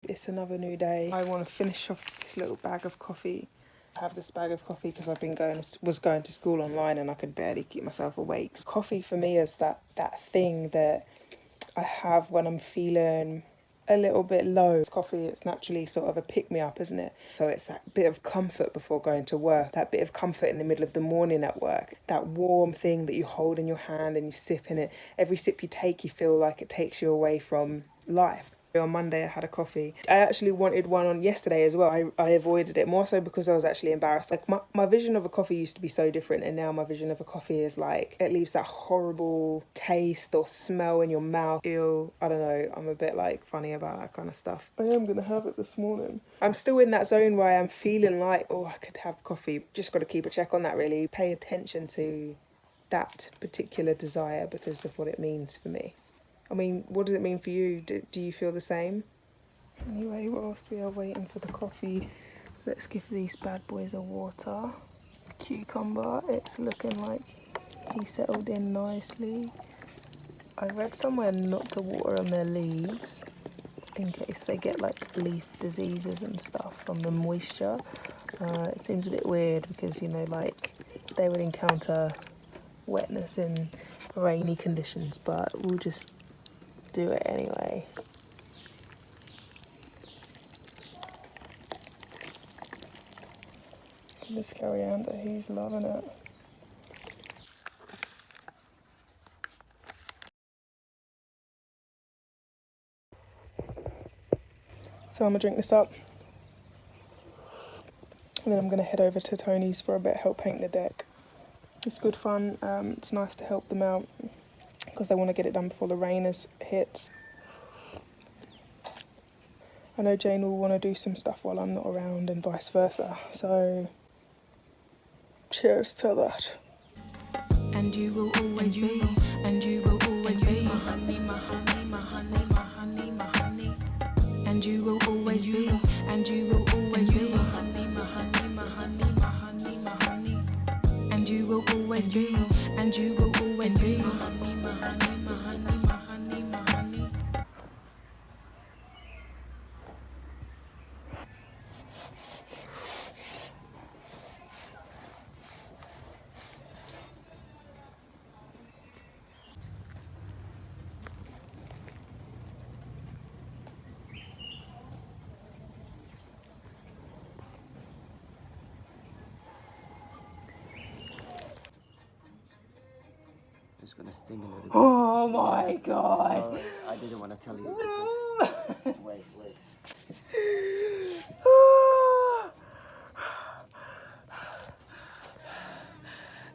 It's another new day. I want to finish off this little bag of coffee. I have this bag of coffee because I've been was going to school online and I could barely keep myself awake. Coffee for me is that thing that I have when I'm feeling a little bit low. Coffee, it's naturally sort of a pick-me-up, isn't it? So it's that bit of comfort before going to work, that bit of comfort in the middle of the morning at work, that warm thing that you hold in your hand and you sip in it. Every sip you take, you feel like it takes you away from life. On Monday I had a coffee. I actually wanted one on yesterday as well. I avoided it more so because I was actually embarrassed. Like my vision of a coffee used to be so different, and now my vision of a coffee is like it leaves that horrible taste or smell in your mouth. Ew, I don't know, I'm a bit like funny about that kind of stuff. I am gonna have it this morning. I'm still in that zone where I'm feeling like, oh, I could have coffee. Just got to keep a check on that, really. Pay attention to that particular desire because of what it means for me. I mean, what does it mean for you? Do you feel the same? Anyway, whilst we are waiting for the coffee, let's give these bad boys a water. Cucumber, it's looking like he settled in nicely. I read somewhere not to water on their leaves in case they get like leaf diseases and stuff from the moisture. It seems a bit weird because, you know, like they would encounter wetness in rainy conditions, but we'll just do it anyway. This Coriander, he's loving it. So I'm gonna drink this up, and then I'm gonna head over to Tony's for a bit, help paint the deck. It's good fun. It's nice to help them out because they want to get it done before the rain hits. I know Jane will want to do some stuff while I'm not around and vice versa, so cheers to that. And you will always be, and you will always be my honey, my honey, my honey, my honey, my honey. And you will always be, and you will always be my honey, my honey, my honey, my honey, my honey. And you will always be, and you will always be my honey, my honey, my honey, my honey, my honey. It's gonna sting a little bit. Oh my god! Sorry, I didn't want to tell you because... Wait.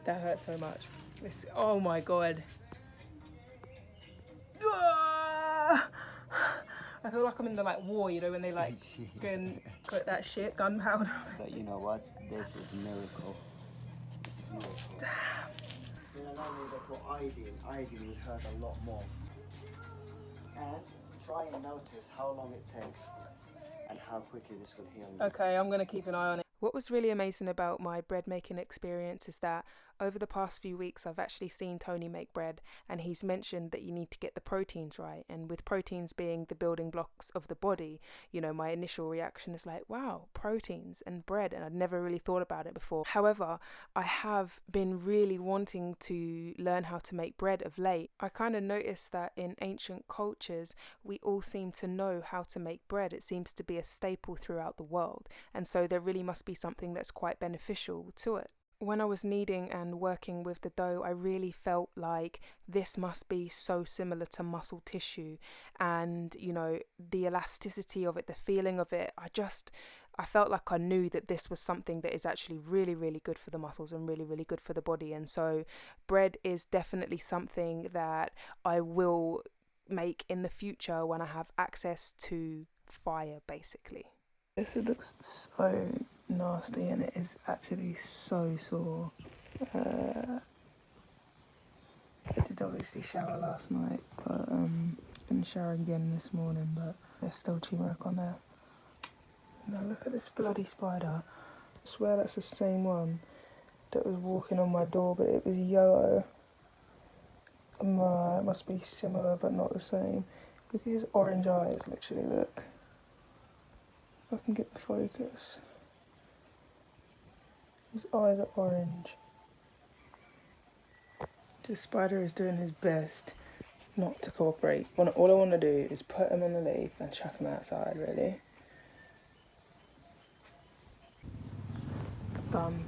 That hurts so much. Oh my god. I feel like I'm in the like war, you know, when they like go and put that shit, gunpowder. But you know what? This is a miracle. This is a miracle. Damn. Normally they put iodine. Iodine would hurt a lot more. And try and notice how long it takes and how quickly this will heal. Okay, I'm gonna keep an eye on it. What was really amazing about my bread making experience is that over the past few weeks I've actually seen Tony make bread, and he's mentioned that you need to get the proteins right, and with proteins being the building blocks of the body, you know, my initial reaction is like, wow, proteins and bread, and I'd never really thought about it before. However, I have been really wanting to learn how to make bread of late. I kind of noticed that in ancient cultures we all seem to know how to make bread. It seems to be a staple throughout the world, and so there really must be something that's quite beneficial to it. When I was kneading and working with the dough, I really felt like this must be so similar to muscle tissue, and you know, the elasticity of it, the feeling of it, I felt like I knew that this was something that is actually really, really good for the muscles and really, really good for the body. And so bread is definitely something that I will make in the future when I have access to fire, basically. This looks so nasty and it is actually so sore. I did obviously shower last night, but been showering again this morning, but there's still turmeric on there. Now look at this bloody spider. I swear that's the same one that was walking on my door, but it was yellow. It must be similar but not the same. Look at his orange eyes, literally, look. if I can get the focus. His eyes are orange. The spider is doing his best not to cooperate. All I want to do is put him on the leaf and chuck him outside, really. Done.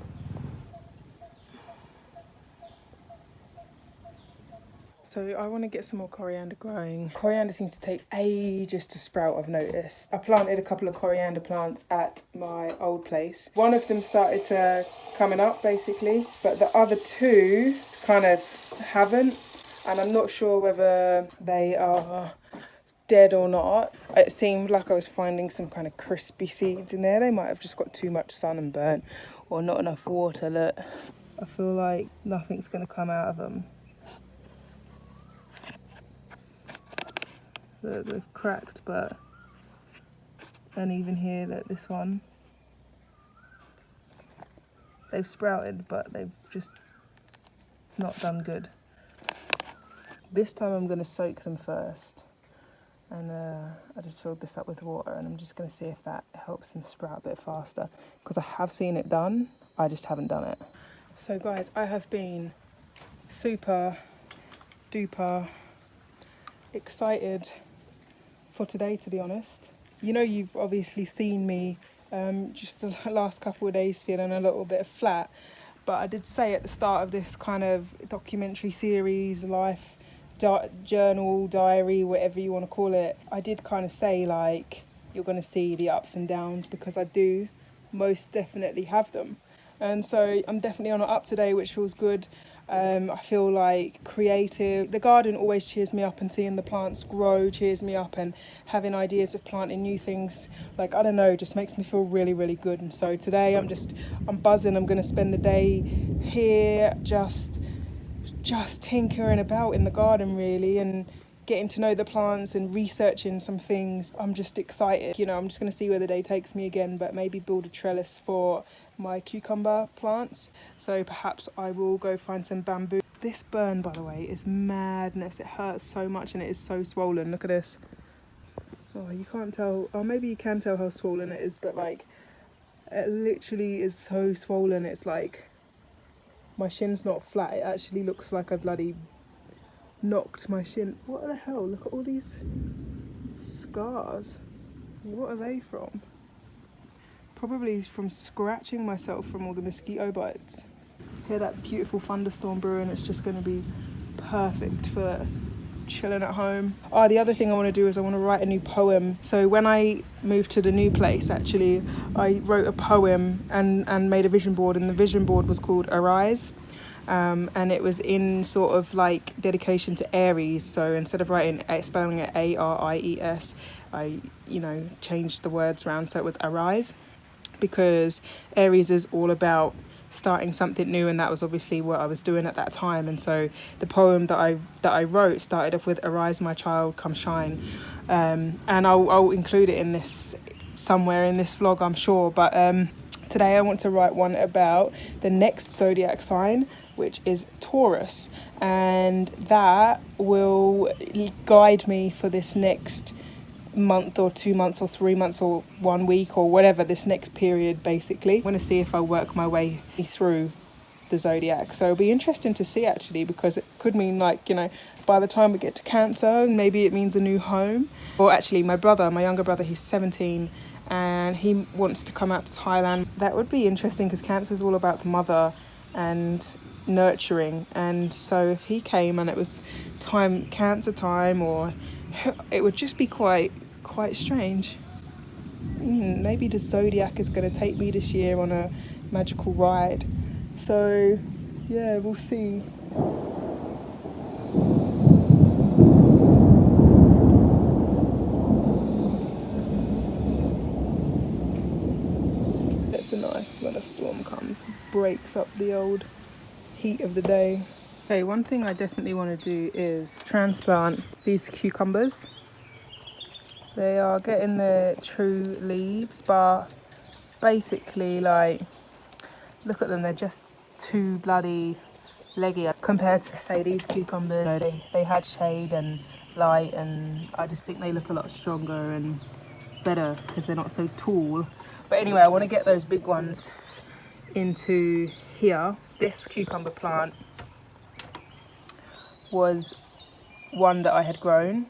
So I want to get some more coriander growing. Coriander seems to take ages to sprout, I've noticed. I planted a couple of coriander plants at my old place. One of them started to coming up basically, but the other two kind of haven't. And I'm not sure whether they are dead or not. It seemed like I was finding some kind of crispy seeds in there. They might have just got too much sun and burnt, or not enough water. Look, I feel like nothing's going to come out of them. They're cracked, but, and even here, that this one, they've sprouted, but they've just not done good. This time I'm going to soak them first, and I just filled this up with water, and I'm just going to see if that helps them sprout a bit faster, because I have seen it done, I just haven't done it. So guys, I have been super duper excited for today, to be honest. You know, you've obviously seen me just the last couple of days feeling a little bit flat, but I did say at the start of this kind of documentary series, life journal, diary, whatever you want to call it, I did kind of say like, you're going to see the ups and downs, because I do most definitely have them. And so I'm definitely on an up today, which feels good. I feel like creative. The garden always cheers me up, and seeing the plants grow cheers me up, and having ideas of planting new things, like, I don't know, just makes me feel really, really good. And so today I'm buzzing. I'm going to spend the day here just tinkering about in the garden, really, and getting to know the plants and researching some things. I'm just excited. You know, I'm just going to see where the day takes me again, but maybe build a trellis for my cucumber plants. So perhaps I will go find some bamboo. This burn, by the way, is madness. It hurts so much and it is so swollen. Look at this. Oh, you can't tell. Oh, maybe you can tell how swollen it is, but like, it literally is so swollen. It's like, my shin's not flat. It actually looks like I bloody knocked my shin. What the hell? Look at all these scars. What are they from? Probably from scratching myself from all the mosquito bites. Hear that beautiful thunderstorm brewing. It's just going to be perfect for chilling at home. Oh, the other thing I want to do is I want to write a new poem. So when I moved to the new place, actually, I wrote a poem and made a vision board, and the vision board was called Arise. And it was in sort of like dedication to Aries. So instead of spelling it Aries, I, changed the words around, so it was Arise, because Aries is all about starting something new, and that was obviously what I was doing at that time. And so the poem that I wrote started off with "Arise, my child, come shine," and I'll include it in this somewhere in this vlog, I'm sure. But today I want to write one about the next zodiac sign, which is Taurus, and that will guide me for this next month or 2 months or 3 months or 1 week or whatever, this next period basically. I want to see if I work my way through the zodiac. So it'll be interesting to see, actually, because it could mean, like, by the time we get to Cancer, maybe it means a new home. Or actually, my younger brother, he's 17, and he wants to come out to Thailand. That would be interesting, because Cancer is all about the mother and nurturing, and so if he came and it was Cancer time, or it would just be quite strange. Maybe the zodiac is going to take me this year on a magical ride. So yeah, we'll see. It's a nice when a storm comes, breaks up the old heat of the day. Okay, one thing I definitely want to do is transplant these cucumbers. They are getting their true leaves, but basically, like, look at them, they're just too bloody leggy compared to, say, these cucumbers. They had shade and light, and I just think they look a lot stronger and better because they're not so tall. But anyway, I want to get those big ones into here. This cucumber plant was one that I had grown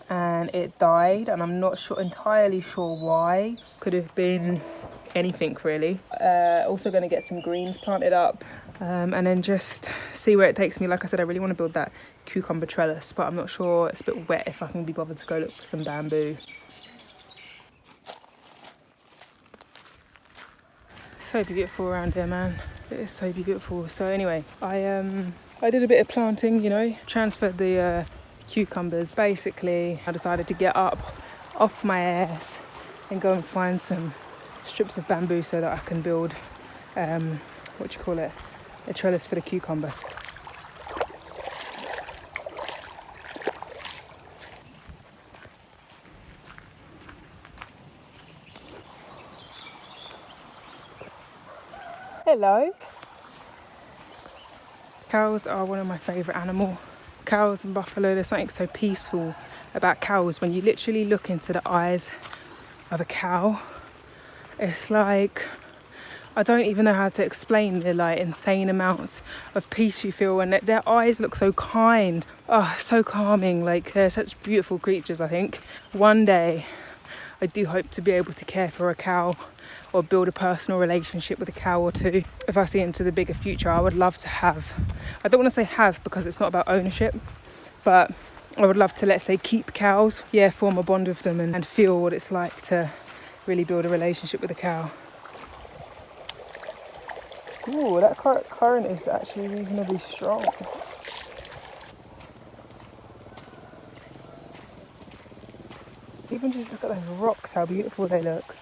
and it died, and I'm not entirely sure why. Could have been anything really. Also going to get some greens planted up and then just see where it takes me. Like I said, I really want to build that cucumber trellis, but I'm not sure, it's a bit wet, if I can be bothered to go look for some bamboo. So beautiful around here, man. It is so beautiful. So anyway, I did a bit of planting, you know, transferred the cucumbers. Basically, I decided to get up off my ass and go and find some strips of bamboo so that I can build, what you call it, a trellis for the cucumbers. Hello. Cows are one of my favourite animals. Cows and buffalo, there's something so peaceful about cows. When you literally look into the eyes of a cow, it's like, I don't even know how to explain the like insane amounts of peace you feel, and their eyes look so kind. Oh, so calming. Like, they're such beautiful creatures. I think one day I do hope to be able to care for a cow or build a personal relationship with a cow or two. If I see into the bigger future, I would love to have, I don't want to say have because it's not about ownership, but I would love to, let's say, keep cows, yeah, form a bond with them and feel what it's like to really build a relationship with a cow. Ooh, that current is actually reasonably strong. Even just look at those rocks, how beautiful they look.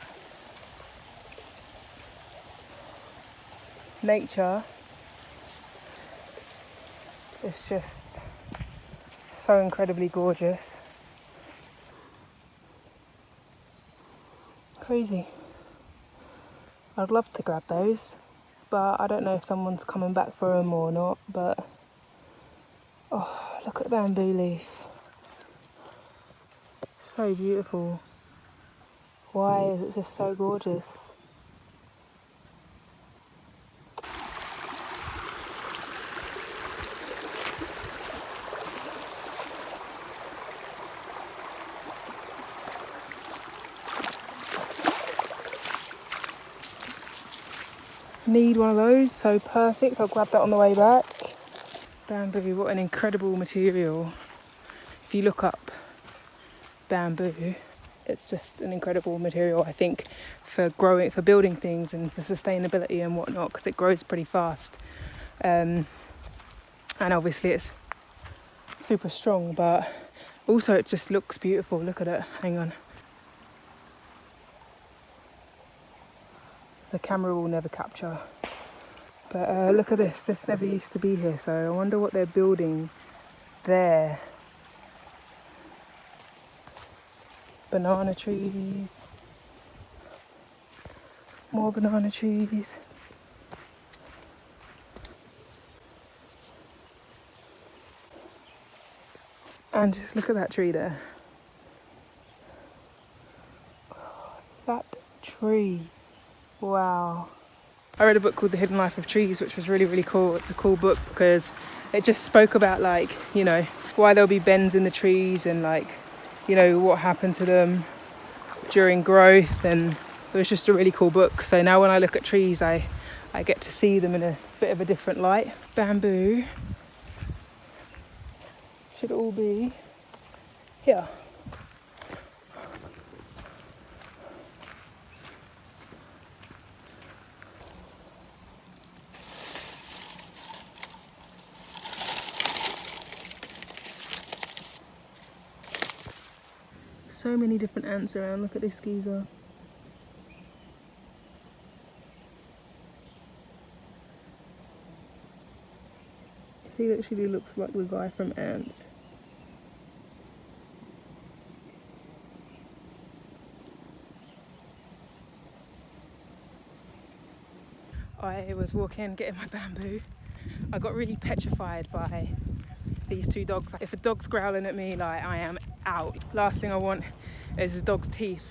Nature is just so incredibly gorgeous. Crazy. I'd love to grab those, but I don't know if someone's coming back for them or not. But oh, look at the bamboo leaf. So beautiful. Why is it just so gorgeous? Need one of those, so perfect. I'll grab that on the way back. Bamboo, what an incredible material. If you look up bamboo, it's just an incredible material, I think, for growing, for building things and for sustainability and whatnot, because it grows pretty fast. And obviously it's super strong, but also it just looks beautiful. Look at it. Hang on. The camera will never capture. But look at this. This never used to be here, so I wonder what they're building there. Banana trees. More banana trees. And just look at that tree there. Oh, that tree. Wow. I read a book called The Hidden Life of Trees, which was really, really cool. It's a cool book because it just spoke about, like, you know, why there'll be bends in the trees and, like, you know, what happened to them during growth. And it was just a really cool book. So now when I look at trees, I get to see them in a bit of a different light. Bamboo should all be here. So many different ants around. Look at this geezer. He literally looks like the guy from Ants. I was walking, getting my bamboo. I got really petrified by these two dogs. If a dog's growling at me, like, I am out. Last thing I want is a dog's teeth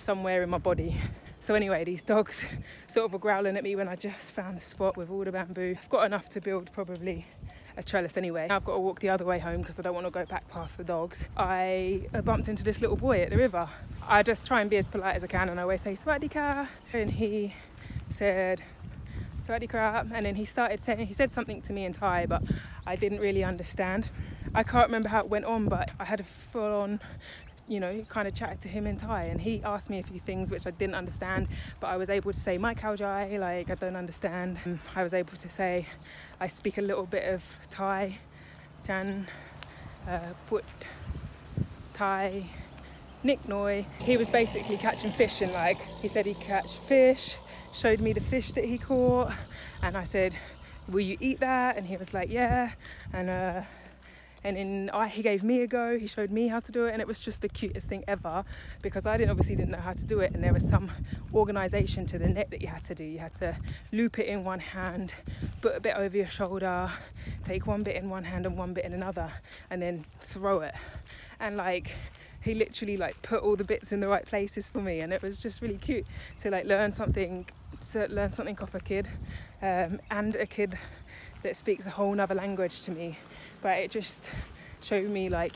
somewhere in my body. So anyway, these dogs sort of were growling at me when I just found the spot with all the bamboo. I've got enough to build probably a trellis anyway. Now I've got to walk the other way home because I don't want to go back past the dogs. I bumped into this little boy at the river. I just try and be as polite as I can, and I always say "Sawadee ka," and he said "Sawadee krap," and then he said something to me in Thai, but I didn't really understand. I can't remember how it went on, but I had a full-on, kind of chatted to him in Thai, and he asked me a few things which I didn't understand, but I was able to say "My Khao Jai," like I don't understand. I was able to say I speak a little bit of Thai, Chan, Put, Thai, Nick Noi. He was basically catching fish, and like he said he'd catch fish, showed me the fish that he caught, and I said, "Will you eat that?" And he was like, "Yeah," and then he gave me a go. He showed me how to do it, and it was just the cutest thing ever, because I obviously didn't know how to do it, and there was some organisation to the net that you had to do. You had to loop it in one hand, put a bit over your shoulder, take one bit in one hand and one bit in another, and then throw it. And like he literally like put all the bits in the right places for me, and it was just really cute to like learn something off a kid, and a kid that speaks a whole nother language to me. But it just showed me like,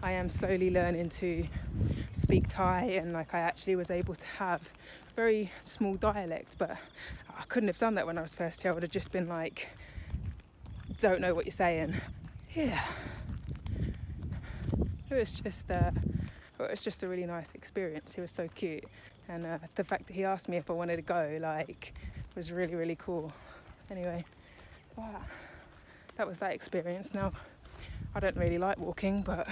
I am slowly learning to speak Thai, and like I actually was able to have very small dialect, but I couldn't have done that when I was first here. I would have just been like, don't know what you're saying. Yeah. It was just a really nice experience. He was so cute, and the fact that he asked me if I wanted to go like was really, really cool. Anyway, wow. That was that experience. Now, I don't really like walking, but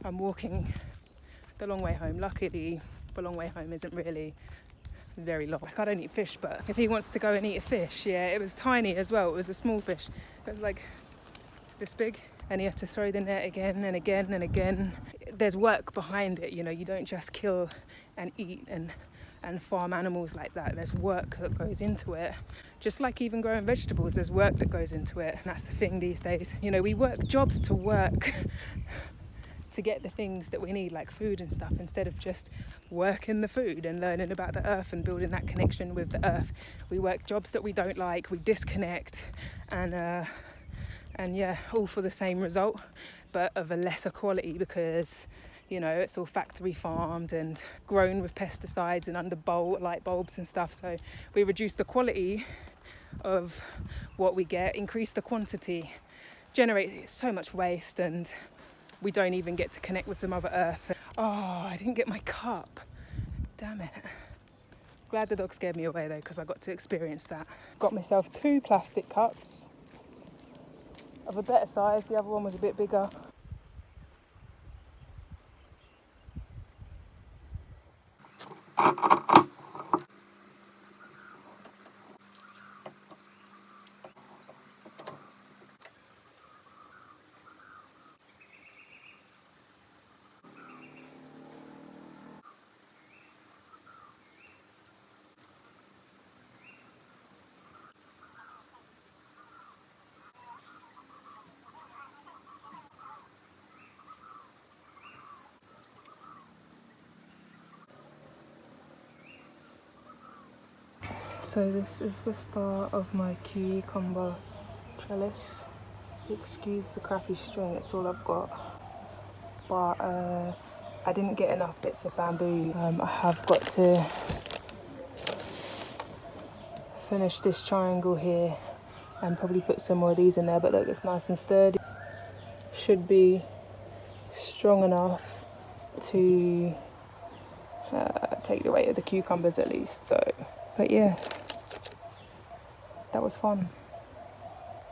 I'm walking the long way home. Luckily, the long way home isn't really very long. Like, I don't eat fish, but if he wants to go and eat a fish, yeah, it was tiny as well. It was a small fish. It was like this big, and he had to throw the net again and again and again. There's work behind it, you don't just kill and eat and farm animals like that. There's work that goes into it. Just like even growing vegetables, there's work that goes into it. And that's the thing these days. We work jobs to work to get the things that we need, like food and stuff, instead of just working the food and learning about the earth and building that connection with the earth. We work jobs that we don't like, we disconnect, and yeah, all for the same result, but of a lesser quality, because it's all factory farmed and grown with pesticides and under light bulbs and stuff. So we reduce the quality of what we get, increase the quantity, generate so much waste, and we don't even get to connect with the Mother Earth. Oh, I didn't get my cup. Damn it. Glad the dog scared me away though, because I got to experience that. Got myself 2 plastic cups of a better size. The other one was a bit bigger. So this is the start of my cucumber trellis. Excuse the crappy string, it's all I've got. But I didn't get enough bits of bamboo. I have got to finish this triangle here and probably put some more of these in there, but look, it's nice and sturdy. Should be strong enough to take the weight of the cucumbers at least. So, but yeah, that was fun.